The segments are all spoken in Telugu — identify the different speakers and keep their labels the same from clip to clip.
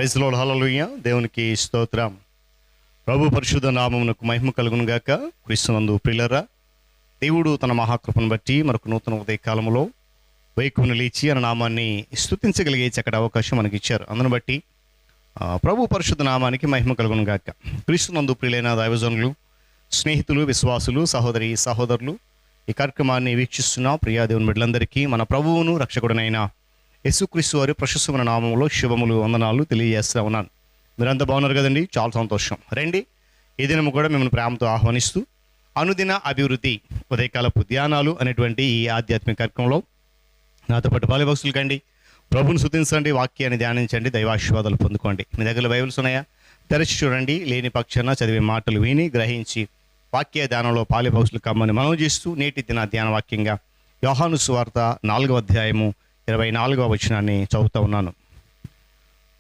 Speaker 1: ప్రైజ్ లార్డ్, హల్లెలూయా. దేవునికి స్తోత్రం. ప్రభు పరిశుద్ధ నామమునకు మహిమ కలుగును గాక. క్రీస్తునందు ప్రియులారా, దేవుడు తన మహాకృపను బట్టి మరొక నూతన ఉదయ కాలంలో వైకుని లేచి అన్న నామాన్ని స్తుతించగలిగే చక్కటి అవకాశం మనకి ఇచ్చారు. అందును బట్టి ప్రభు పరిశుద్ధ నామానికి మహిమ కలుగును గాక. క్రీస్తునందు ప్రియులైన దైవజనులు, స్నేహితులు, విశ్వాసులు, సహోదరి సహోదరులు, ఈ కార్యక్రమాన్ని వీక్షిస్తున్న ప్రియా దేవుని బిడ్డలందరికీ మన ప్రభువును రక్షకుడనైన యేసుక్రీస్తు వారి ప్రశస్తమైన నామంలో శుభములు, వందనాలు తెలియజేస్తూ ఉన్నాను. మీరంతా బాగున్నారు కదండి? చాలా సంతోషం. రండి, ఈ దినము కూడా మిమ్మల్ని ప్రేమతో ఆహ్వానిస్తూ అనుదిన అభివృద్ధి ఉదయకాలపు ధ్యానాలు అనేటువంటి ఈ ఆధ్యాత్మిక కార్యక్రమంలో నాతో పాటు బాల్యభక్తులు కండి, ప్రభుని స్తుతించండి, వాక్యాన్ని ధ్యానించండి, దైవాశీర్వాదాలు పొందుకోండి. మీ దగ్గర బైబిల్స్ ఉన్నాయా? తెరచి చూడండి. లేని పక్షాన చదివే మాటలు విని గ్రహించి వాక్య ధ్యానంలో పాలిభక్తులు కమ్మని మనం చేస్తూ నేటి దిన ధ్యాన వాక్యంగా యోహాను సువార్త 4వ అధ్యాయము 24వ వచనాన్ని చదువుతూ ఉన్నాను.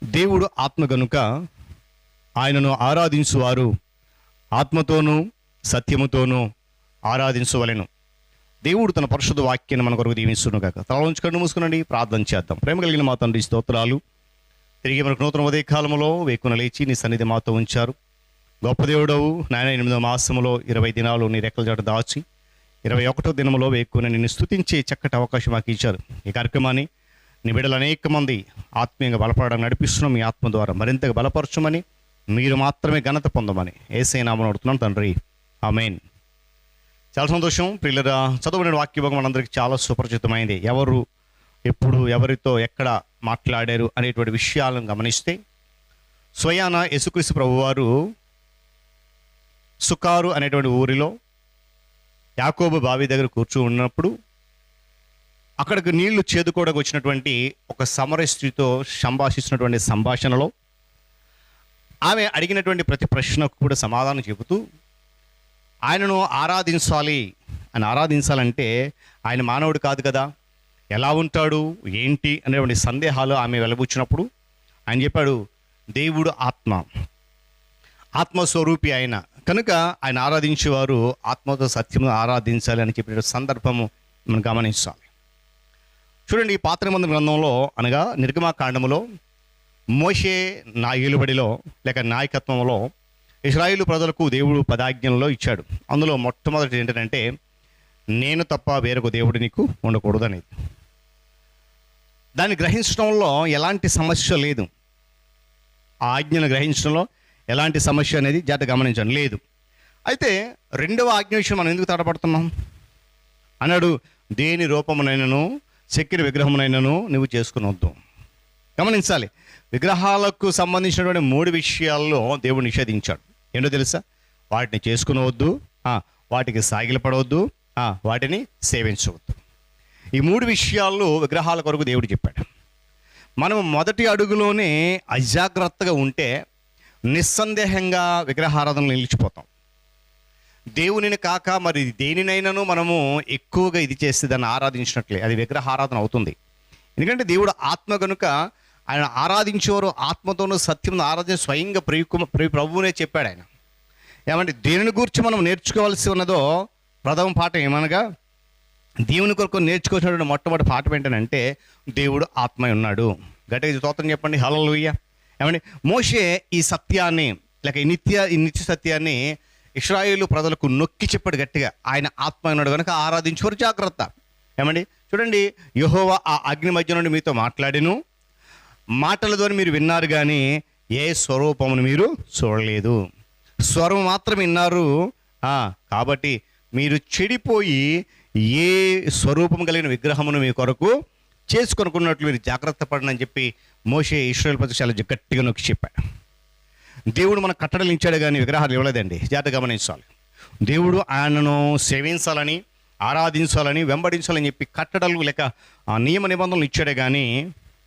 Speaker 1: దేవుడు ఆత్మ గనుక ఆయనను ఆరాధించువారు ఆత్మతోనూ సత్యముతోనూ ఆరాధించవలెను. దేవుడు తన పరిశుద్ధ వాక్యాన్ని మన కొరకు దీవిస్తును గాక. తల ఉంచుకొని మూసుకునండి, ప్రార్థన చేద్దాం. ప్రేమ కలిగిన మా తండ్రి, స్తోత్రాలు. తిరిగి మనకు నూతన ఉదయ కాలంలో వేకున లేచి నీ సన్నిధి మాతో ఉంచారు. గొప్ప దేవుడవు నాయన. 8వ మాసములో 20 దినాలు నీ రెక్కల జట దాచి 21వ దినములో వేకున నిన్ను స్తుతించే చక్కటి అవకాశం మాకు ఇచ్చారు. ఈ కార్యక్రమాన్ని నీ బిడ్డలు అనేక మంది ఆత్మీయంగా బలపడడానికి నడిపిస్తున్నాం. మీ ఆత్మ ద్వారా మరింతగా బలపరచమని, మీరు మాత్రమే ఘనత పొందమని యేసయ్య నామమున అడుగుతున్నాను తండ్రి, ఆమేన్. చాలా సంతోషం ప్రియులారా. చదవబడిన వాక్యభాగం మనందరికీ చాలా సుపరిచితమైంది. ఎవరు ఎప్పుడు ఎవరితో ఎక్కడ మాట్లాడారు అనేటువంటి విషయాలను గమనిస్తే, స్వయాన యేసుక్రీస్తు ప్రభువారు సుకారు అనేటువంటి ఊరిలో యాకోబు బావి దగ్గర కూర్చొని ఉన్నప్పుడు అక్కడికి నీళ్లు చేదుకోవడానికి వచ్చినటువంటి ఒక సమర స్త్రీతో సంభాషిస్తున్నటువంటి సంభాషణలో ఆమె అడిగినటువంటి ప్రతి ప్రశ్నకు కూడా సమాధానం చెబుతూ ఆయనను ఆరాధించాలంటే ఆయన మానవుడు కాదు కదా, ఎలా ఉంటాడు ఏంటి అనేటువంటి సందేహాలు ఆమె వెలబుచ్చినప్పుడు ఆయన చెప్పాడు, దేవుడు ఆత్మస్వరూపి ఆయన కనుక ఆయన ఆరాధించేవారు ఆత్మతో సత్యము ఆరాధించాలి అని చెప్పిన సందర్భము మనం గమనించాలి. చూడండి, ఈ పాత్రమందు గ్రంథంలో అనగా నిర్గమాకాండములో మోషే ఏలుబడిలో లేక నాయకత్వంలో ఇశ్రాయేలు ప్రజలకు దేవుడు 10 ఆజ్ఞలలో ఇచ్చాడు. అందులో మొట్టమొదటి ఏంటంటే, నేను తప్ప వేరొక దేవుడు నీకు ఉండకూడదు అనేది. దాన్ని గ్రహించడంలో ఎలాంటి సమస్య లేదు. ఆ ఆజ్ఞను గ్రహించడంలో ఎలాంటి సమస్య అనేది జాగ్రత్త గమనించండి లేదు. అయితే 2వ ఆజ్ఞ విషయం మనం ఎందుకు తడపడుతున్నాం అన్నాడు, దేని రూపమునైనను చెక్కిన విగ్రహమునైనను నువ్వు చేసుకునవద్దు. గమనించాలి, విగ్రహాలకు సంబంధించినటువంటి 3 విషయాల్లో దేవుడు నిషేధించాడు. ఏంటో తెలుసా? వాటిని చేసుకునవద్దు, వాటికి సాగిలపడవద్దు, వాటిని సేవించవద్దు. ఈ 3 విషయాల్లో విగ్రహాల కొరకు దేవుడు చెప్పాడు. మనం మొదటి అడుగులోనే అజాగ్రత్తగా ఉంటే నిస్సందేహంగా విగ్రహారాధనలు నిలిచిపోతాం. దేవునిని కాక మరి దేనినైనాను మనము ఎక్కువగా ఇది చేస్తే దాన్ని ఆరాధించినట్లే అది విగ్రహారాధన అవుతుంది. ఎందుకంటే దేవుడు ఆత్మ కనుక ఆయన ఆరాధించేవారు ఆత్మతోనూ సత్యంతో ఆరాధించే స్వయంగా ప్రభువునే చెప్పాడు. ఆయన ఏమంటే దేనిని గురించి మనం నేర్చుకోవాల్సి ఉన్నదో ప్రథమ పాఠం ఏమనగా, దేవుని కొరకు నేర్చుకోవాల్సినటువంటి మొట్టమొదటి పాఠం ఏంటంటే దేవుడు ఆత్మ ఉన్నాడు. గట్టిగా స్తోత్రం చెప్పండి, హల్లెలూయా. ఏమండి, మోషే ఈ సత్యాన్ని లేక ఈ నిత్య సత్యాన్ని ఇశ్రాయేలు ప్రజలకు నొక్కి చెప్పాడు గట్టిగా. ఆయన ఆత్మ ఉన్నాడు కనుక ఆరాధించేవారు జాగ్రత్త. ఏమండి చూడండి, యెహోవా ఆ అగ్ని మధ్య నుండి మీతో మాట్లాడెను, మాటల ద్వారా మీరు విన్నారు కానీ ఏ స్వరూపమును మీరు చూడలేదు. స్వరం మాత్రం విన్నారు. కాబట్టి మీరు చెడిపోయి ఏ స్వరూపం కలిగిన విగ్రహమును మీ కొరకు చేసుకొనుకున్నట్లు మీరు జాగ్రత్త పడనని చెప్పి మోషే ఇశ్రాయేలు ప్రజలకు చాలా గట్టిగా నొక్కి చెప్పాడు. దేవుడు మన కట్టడలు ఇచ్చాడు కానీ విగ్రహాలు ఇవ్వలేదండి. జాగ్రత్త గమనించాలి. దేవుడు ఆయనను సేవించాలని, ఆరాధించాలని, వెంబడించాలని చెప్పి కట్టడలు లేక నియమ నిబంధనలు ఇచ్చాడే కానీ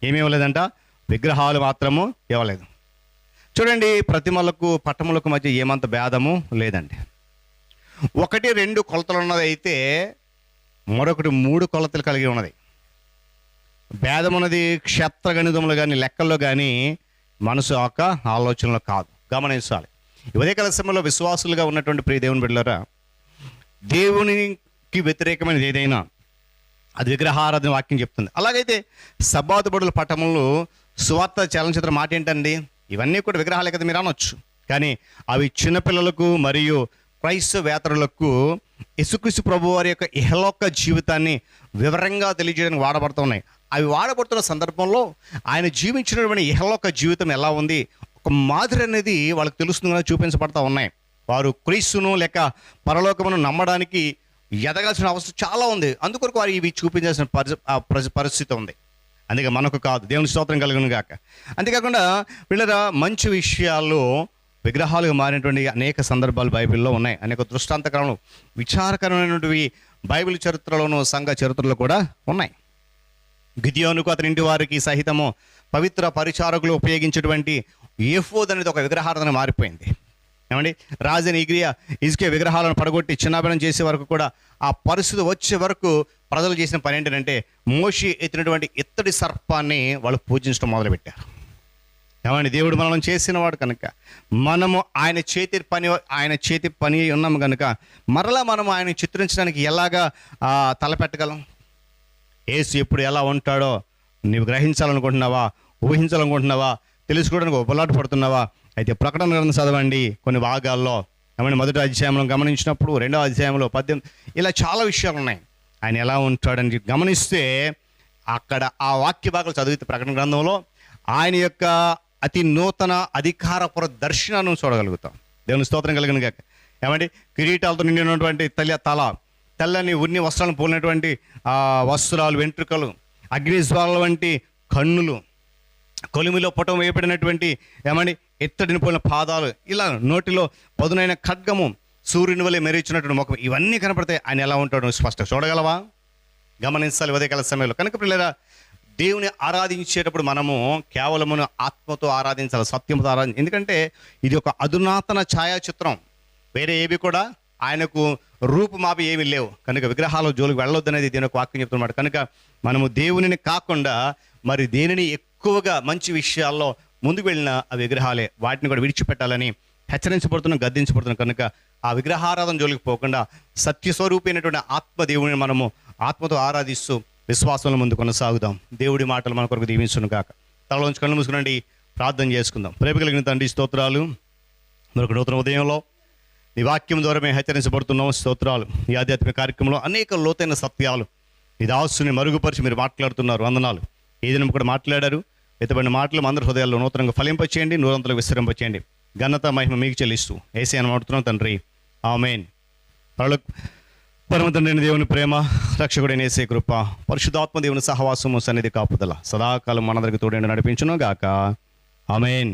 Speaker 1: ఏమి ఇవ్వలేదంట, విగ్రహాలు మాత్రము ఇవ్వలేదు. చూడండి, ప్రతిమలకు పట్టములకు మధ్య ఏమంత భేదము లేదండి. 1-2 కొలతలు ఉన్నది అయితే మరొకటి 3 కొలతలు కలిగి ఉన్నది. భేదం ఉన్నది క్షేత్రగణితంలో కానీ లెక్కల్లో కానీ మనసు యొక్క ఆలోచనలో కాదు. గమనించాలి. ఉదయకాల సమయంలో విశ్వాసులుగా ఉన్నటువంటి ప్రియ దేవుని బిడ్డలారా, దేవునికి వ్యతిరేకమైనది ఏదైనా అది విగ్రహారాధన వాక్యం చెప్తుంది. అలాగైతే సబ్బాతు బడుల పట్టణంలో సువార్త చలనచిత్ర మాట ఏంటండి, ఇవన్నీ కూడా విగ్రహాలే కదా మీరు అనొచ్చు. కానీ అవి చిన్నపిల్లలకు మరియు క్రైస్తవేతరులకు యేసుక్రీస్తు ప్రభు వారి యొక్క ఇహలోక జీవితాన్ని వివరంగా తెలియజేయడానికి వాడబడుతున్నాయి. అవి వాడబడుతున్న సందర్భంలో ఆయన జీవించినటువంటి ఇహలోక జీవితం ఎలా ఉంది, ఒక మాదిరి అనేది వాళ్ళకి తెలుస్తుందని చూపించబడతా ఉన్నాయి. వారు క్రీస్తును లేక పరలోకమును నమ్మడానికి ఎదగాల్సిన అవసరం చాలా ఉంది. అందుకొరకు వారు ఇవి చూపించాల్సిన పరిస్థితి ఉంది. అందుకే మనకు కాదు, దేవుని స్తోత్రం కలుగును గాక. అంతేకాకుండా వీళ్ళ మంచి విషయాల్లో విగ్రహాలుగా మారినటువంటి అనేక సందర్భాలు బైబిల్లో ఉన్నాయి. అనేక దృష్టాంతకరములు, విచారకరమైనటువంటివి బైబిల్ చరిత్రలోను సంఘ చరిత్రలో కూడా ఉన్నాయి. గిద్యోనుకు అతని ఇంటి వారికి సహితము పవిత్ర పరిచారకులు ఉపయోగించేటువంటి ఏఫోద్ అనేది ఒక విగ్రహారాధన మారిపోయింది. ఏమండి, రాజైన ఇజ్కియా విగ్రహాలను పడగొట్టి చిన్నాభిన్నం చేసే వరకు కూడా ఆ పరిస్థితి వచ్చే వరకు ప్రజలు చేసిన పని ఏంటంటే మోషే ఎత్తినటువంటి ఇత్తడి సర్పాన్ని వాళ్ళు పూజించడం మొదలుపెట్టారు. ఏమండి, దేవుడు మనల్ని చేసినవాడు కనుక మనము ఆయన చేతి పని ఉన్నాము కనుక మరలా మనం ఆయన చిత్రించడానికి ఎలాగా తలపెట్టగలం? యేసు ఎప్పుడు ఎలా ఉంటాడో నీవు గ్రహించాలనుకుంటున్నావా, ఊహించాలనుకుంటున్నావా, తెలుసుకోవడానికి ఉపలాట పడుతున్నావా? అయితే ప్రకటన గ్రంథం చదవండి కొన్ని భాగాల్లో. ఏమంటే 1వ అధ్యాయంలో గమనించినప్పుడు 2వ అధ్యాయంలో 18 ఇలా చాలా విషయాలు ఉన్నాయి. ఆయన ఎలా ఉంటాడని గమనిస్తే అక్కడ ఆ వాక్య భాగాలు చదివితే ప్రకటన గ్రంథంలో ఆయన యొక్క అతి నూతన అధికారపుర దర్శనాన్ని చూడగలుగుతాం. దేవుని స్తోత్రం కలిగిన గాక. ఏమంటే కిరీటాలతో నిండినటువంటి తెల్లని ఉన్ని వస్త్రాలను పోలినటువంటి వస్త్రాలు, వెంట్రుకలు, అగ్నిజ్వాలల వంటి కన్నులు, కొలిమిలో పుటం వేయబడినటువంటి ఏమండి ఎత్తడిని పోలిన పాదాలు, ఇలా నోటిలో పదునైన ఖడ్గము, సూర్యుని వలె మెరిచినటువంటి ముఖం, ఇవన్నీ కనపడితే ఆయన ఎలా ఉంటాడో స్పష్టంగా చూడగలవా? గమనించాలి ఉదయకాల సమయంలో. కనుక పిల్లరా, దేవుని ఆరాధించేటప్పుడు మనము కేవలమును ఆత్మతో ఆరాధించాలి, సత్యంతో ఆరాధించాలి. ఎందుకంటే ఇది ఒక అధునాతన ఛాయాచిత్రం. వేరే ఏవి కూడా ఆయనకు రూపుమాపి ఏమీ లేవు. కనుక విగ్రహాల జోలికి వెళ్ళొద్దు అనేది దీని ఒక వాక్యం చెప్తున్నమాట. కనుక మనము దేవునిని కాకుండా మరి దేనిని ఎక్కువగా మంచి విషయాల్లో ముందుకు వెళ్ళిన ఆ విగ్రహాలే, వాటిని కూడా విడిచిపెట్టాలని హెచ్చరించబడుతున్నాం, గద్దించబడుతున్నాం. కనుక ఆ విగ్రహారాధన జోలికి పోకుండా సత్యస్వరూపైనటువంటి ఆత్మదేవుని మనము ఆత్మతో ఆరాధిస్తూ విశ్వాసంలో ముందు కొనసాగుదాం. దేవుడి మాటలు మన కొరకు దీవించును గాక. తలలోంచి కళ్ళు మూసుకునండి, ప్రార్థన చేసుకుందాం. ప్రేమ కలిగిన తండ్రి, స్తోత్రాలు. మరొక నూతన ఉదయంలో నీ వాక్యం ద్వారా మేము హెచ్చరించబడుతున్నాం. స్తోత్రాలు. ఈ ఆధ్యాత్మిక కార్యక్రమంలో అనేక లోతైన సత్యాలు ఈ దాసుని మరుగుపరిచి మీరు మాట్లాడుతున్నారు. వందనాలు. ఈ దినం కూడా మాట్లాడారు. ఎత్తబడిన మాటలు అందరి హృదయాల్లో నూతనంగా ఫలింపచేయండి, నూరంతలు విస్తరింపచేయండి. ఘనత మహిమ మీకు చెల్లిస్తూ యేసయ్య అని మాట్లాడుతున్నాం తండ్రి, ఆమేన్. పరమ తండ్రి దేవుని ప్రేమ, రక్షకుడైన యేసయ్య కృప, పరిశుద్ధాత్మ దేవుని సహవాసము, సన్నిధి, కాపుదల సదాకాలం మనందరికి తోడేండి నడిపించును గాక. ఆమేన్.